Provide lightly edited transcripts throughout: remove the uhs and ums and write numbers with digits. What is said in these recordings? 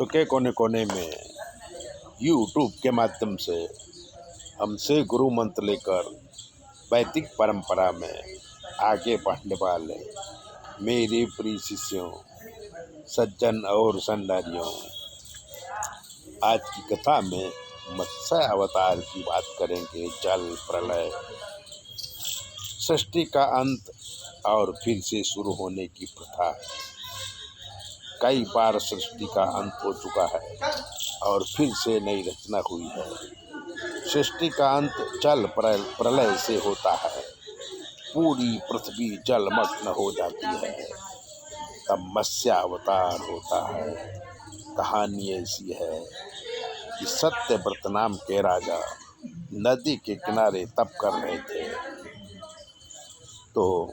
के कोने कोने में यूट्यूब के माध्यम से हमसे गुरु मंत्र लेकर वैदिक परंपरा में आगे बढ़ने वाले मेरे प्रिय शिष्यों, सज्जन और संडारियों, आज की कथा में मत्स्य अवतार की बात करेंगे। जल प्रलय, सृष्टि का अंत और फिर से शुरू होने की प्रथा। कई बार सृष्टि का अंत हो चुका है और फिर से नई रचना हुई है। सृष्टि का अंत जल प्रलय से होता है। पूरी पृथ्वी जलमग्न हो जाती है, तब मत्स्य अवतार होता है। कहानी ऐसी है कि सत्यव्रत नाम के राजा नदी के किनारे तप कर रहे थे, तो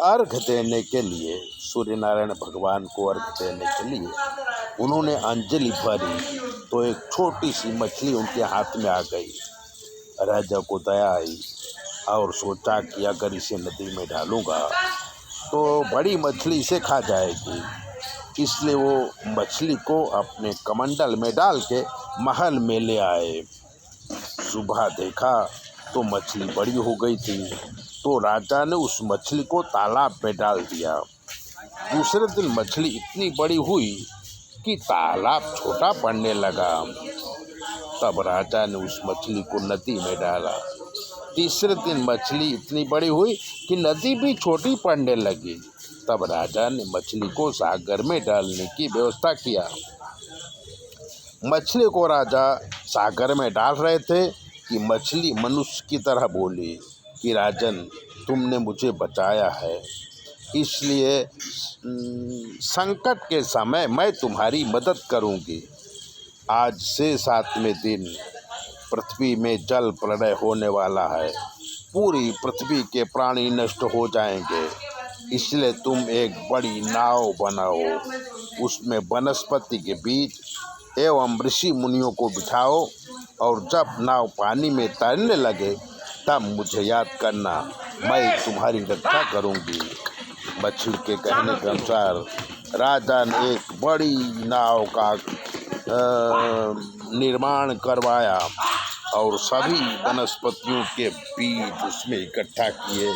अर्घ देने के लिए, सूर्य नारायण भगवान को अर्घ देने के लिए उन्होंने अंजलि भरी, तो एक छोटी सी मछली उनके हाथ में आ गई। राजा को दया आई और सोचा कि अगर इसे नदी में डालूंगा तो बड़ी मछली इसे खा जाएगी। इसलिए वो मछली को अपने कमंडल में डाल के महल में ले आए। सुबह देखा तो मछली बड़ी हो गई थी, तो राजा ने उस मछली को तालाब में डाल दिया। दूसरे दिन मछली इतनी बड़ी हुई कि तालाब छोटा पड़ने लगा। तब राजा ने उस मछली को नदी में डाला। तीसरे दिन मछली इतनी बड़ी हुई कि नदी भी छोटी पड़ने लगी। तब राजा ने मछली को सागर में डालने की व्यवस्था किया। मछली को राजा सागर में डाल रहे थे कि मछली मनुष्य की तरह बोली कि राजन, तुमने मुझे बचाया है, इसलिए संकट के समय मैं तुम्हारी मदद करूंगी। आज से 7वें दिन पृथ्वी में जल प्रलय होने वाला है। पूरी पृथ्वी के प्राणी नष्ट हो जाएंगे, इसलिए तुम एक बड़ी नाव बनाओ, उसमें वनस्पति के बीज एवं ऋषि मुनियों को बिठाओ, और जब नाव पानी में तैरने लगे तब मुझे याद करना, मैं तुम्हारी रक्षा करूंगी। मछली के कहने के अनुसार राजा ने एक बड़ी नाव का निर्माण करवाया और सभी वनस्पतियों के बीज उसमें इकट्ठा किए,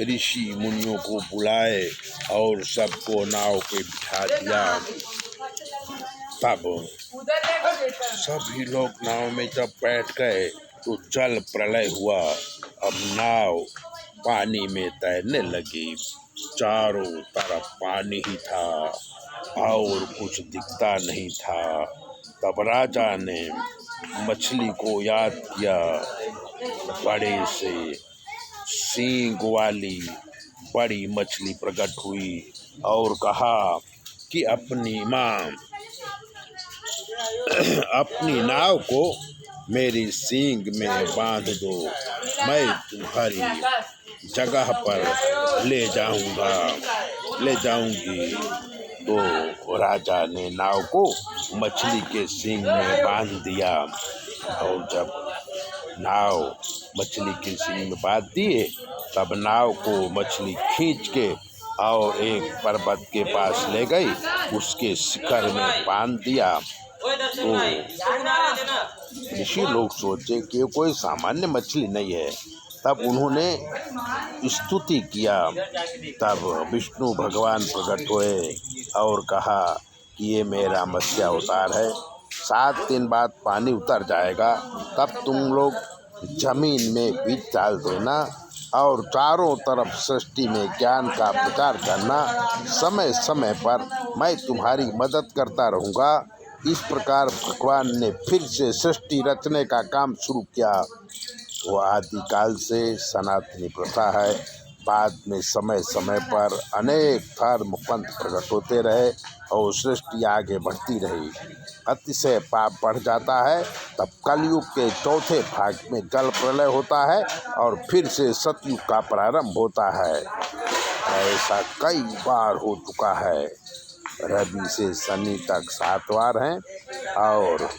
ऋषि मुनियों को बुलाए और सबको नाव पे बिठा दिया। तब सभी लोग नाव में जब बैठ गए तो जल प्रलय हुआ। अब नाव पानी में तैरने लगी। चारों तरफ पानी ही था और कुछ दिखता नहीं था। तब राजा ने मछली को याद किया। बड़े से सींग वाली बड़ी मछली प्रकट हुई और कहा कि अपनी नाव को मेरी सींग में बांध दो, मैं तुम्हारी जगह पर ले जाऊंगी। तो राजा ने नाव को मछली के सींग में बांध दिया, और जब नाव मछली के सींग में बांध दिए, तब नाव को मछली खींच के और एक पर्वत के पास ले गई, उसके शिखर में बांध दिया। तो ऋषि लोग सोचे कि कोई सामान्य मछली नहीं है। तब उन्होंने स्तुति किया। तब विष्णु भगवान प्रकट हुए और कहा कि ये मेरा मत्स्य अवतार है। 7 दिन बाद पानी उतर जाएगा, तब तुम लोग जमीन में बीज डाल देना और चारों तरफ सृष्टि में ज्ञान का प्रचार करना। समय समय पर मैं तुम्हारी मदद करता रहूँगा। इस प्रकार भगवान ने फिर से सृष्टि रचने का काम शुरू किया। वो आदिकाल से सनातनी प्रथा है। बाद में समय समय पर अनेक धर्म पंथ प्रकट होते रहे और सृष्टि आगे बढ़ती रही। अतिशय पाप बढ़ जाता है, तब कलयुग के 4थे भाग में जल प्रलय होता है और फिर से सतयुग का प्रारंभ होता है। ऐसा कई बार हो चुका है। रवि से शनि तक 7 बार हैं और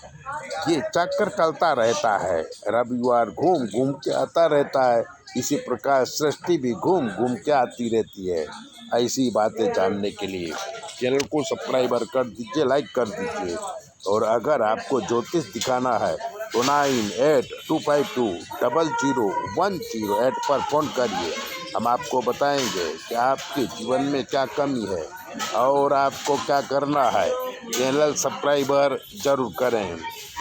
ये चक्र चलता रहता है। रविवार घूम घूम के आता रहता है। इसी प्रकार सृष्टि भी घूम घूम के आती रहती है। ऐसी बातें जानने के लिए चैनल को सब्सक्राइबर कर दीजिए, लाइक कर दीजिए। और अगर आपको ज्योतिष दिखाना है तो 9825200108 पर फ़ोन करिए। हम आपको बताएंगे कि आपके जीवन में क्या कमी है और आपको क्या करना है। चैनल सब्सक्राइबर जरूर करें।